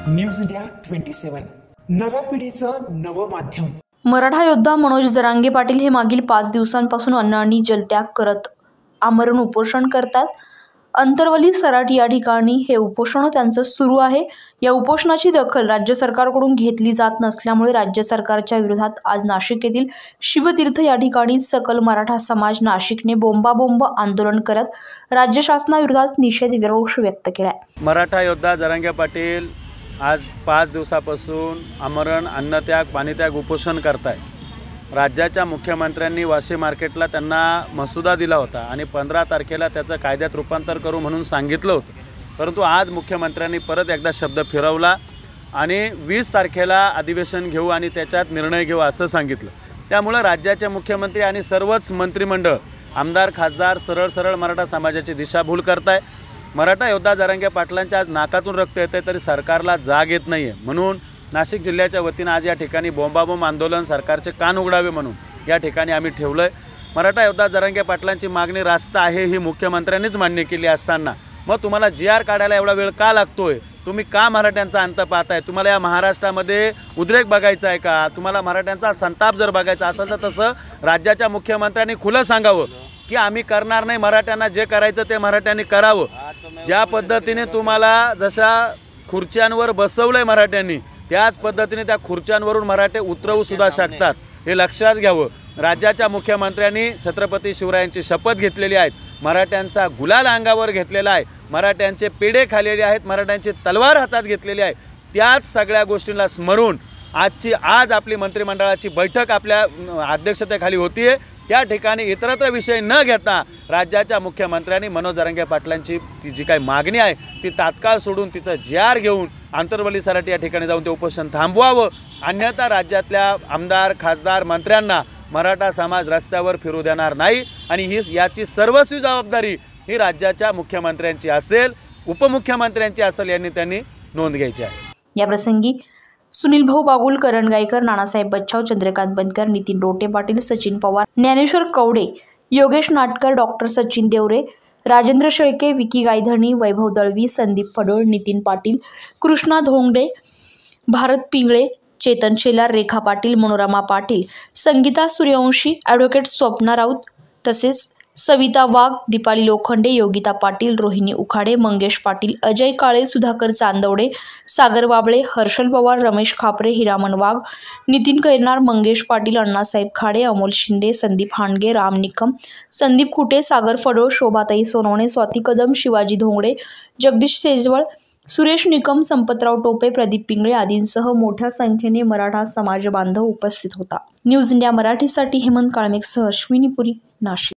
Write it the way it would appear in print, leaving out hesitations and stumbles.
News India 27 नव्या पिढीचं नवं माध्यम। मराठा योद्धा मनोज जरांगे पाटील हे मागील 5 दिवसांपासून अन्न आणि जलत्याग करत आमरण उपोषण करतात। अंतरवली सराट या ठिकाणी हे उपोषण त्यांचं सुरू आहे। या उपोषणाची दखल राज्य सरकारकडून घेतली जात नसल्यामुळे राज्य सरकारच्या विरोधात आज नाशिक येथील शिवतीर्थ या ठिकाणी सकल मराठा समाज नाशिकने बोंबाबोंब आंदोलन करत राज्य शासनाविरोधात निषेध विरोध व्यक्त केलाय। मराठा योद्धा जरांगे पाटील आज 5 दिवसापासून आमरण अन्नत्याग पाणीत्याग उपोषण करताय। राज्याच्या मुख्यमंत्र्यांनी वाशी मार्केटला त्यांना मसुदा दिला होता आणि 15 तारखेला त्याचं कायद्यात रूपांतर करू म्हणून सांगितलं होतं, परंतु आज मुख्यमंत्र्यांनी परत एकदा शब्द फिरवला आणि 20 तारखेला अधिवेशन घेऊ आणि त्याच्यात निर्णय घेऊ असं सांगितलं। त्यामुळे राज्याचे मुख्यमंत्री आणि सर्वच मंत्रिमंडळ आमदार खासदार सरळ मराठा समाजाची दिशाभूल करताय। मराठा योद्धा जरांगे पाटलांच्या आज नाकातून रक्त येते तरी सरकारला जाग येत नाही आहे, म्हणून नाशिक जिल्ह्याच्या वतीनं आज या ठिकाणी बोंबाबोंब आंदोलन सरकारचे कान उघडावे म्हणून या ठिकाणी आम्ही ठेवलं आहे। मराठा योद्धा जरांगे पाटलांची मागणी रास्त आहे ही मुख्यमंत्र्यांनीच मान्य केली असताना मग तुम्हाला GR काढायला एवढा वेळ का लागतोय? तुम्ही का मराठ्यांचा अंत पाहताय? तुम्हाला या महाराष्ट्रामध्ये उद्रेक बघायचा आहे का? तुम्हाला मराठ्यांचा संताप जर बघायचा असेल तर तसं राज्याच्या मुख्यमंत्र्यांनी खुलं सांगावं की आम्ही करणार नाही, मराठ्यांना जे करायचं ते मराठ्यांनी करावं। ज्या पद्धतीने तुम्हाला जशा खुर्च्यांवर बसवलंय मराठ्यांनी त्याच पद्धतीने त्या खुर्च्यांवरून मराठे उतरवू सुद्धा शकतात, हे लक्षात घ्यावं। राज्याच्या मुख्यमंत्र्यांनी छत्रपती शिवरायांची शपथ घेतलेली आहे, मराठ्यांचा गुलाल अंगावर घेतलेला आहे, मराठ्यांचे पेढे खाल्लेले आहेत, मराठ्यांची तलवार हातात घेतलेली आहे। त्याच सगळ्या गोष्टींना स्मरून आज आपली मंत्रिमंडळाची बैठक आपल्या अध्यक्षतेखाली होतीये। त्या ठिकाणी इतरत्र विषय न घेता राज्याच्या मुख्यमंत्र्यांनी मनोज जरांगे पाटलांची जी काही मागणी आहे ती तात्काळ सोडून तिचं GR घेऊन अंतरवली सराट या ठिकाणी जाऊन ते उपोषण थांबवावं, अन्यथा राज्यातल्या आमदार खासदार मंत्र्यांना मराठा समाज रस्त्यावर फिरू देणार नाही आणि याची सर्वस्वी जबाबदारी ही राज्याच्या मुख्यमंत्र्यांची असेल, उपमुख्यमंत्र्यांची असेल यांनी त्यांनी नोंद घ्यायची आहे। या प्रसंगी सुनील भाऊ बागुल, करण गायकर, नानासाहेब बच्छाव, चंद्रकांत बनकर, नितीन रोटे पाटील, सचिन पवार, ज्ञानेश्वर कवडे, योगेश नाटकर, डॉक्टर सचिन देवरे, राजेंद्र शेळके, विकी गायधनी, वैभव दळवी, संदीप फडोळ, नितीन पाटील, कृष्णा धोंगडे, भारत पिंगळे, चेतन शेलार, रेखा पाटील, मनोरमा पाटील, संगीता सूर्यवंशी, ॲडव्होकेट स्वप्ना राऊत तसेच सविता वाघ, दीपाली लोखंडे, योगिता पाटील, रोहिणी उखाडे, मंगेश पाटील, अजय काळे, सुधाकर चांदवडे, सागर बाबळे, हर्षल पवार, रमेश खापरे, हिरामन वाघ, नितीन कैरनार, मंगेश पाटील, अण्णासाहेब खाडे, अमोल शिंदे, संदीप हांडगे, राम निकम, संदीप खुटे, सागर फडोळ, शोभाताई सोनवणे, स्वाती कदम, शिवाजी धोंगडे, जगदीश सेजवळ, सुरेश निकम, संपतराव टोपे, प्रदीप पिंगळे आदींसह मोठ्या संख्येने मराठा समाज बांधव उपस्थित होता। न्यूज इंडिया मराठीसाठी हेमंत काळमेघसह अश्विनी पुरी, नाशिक।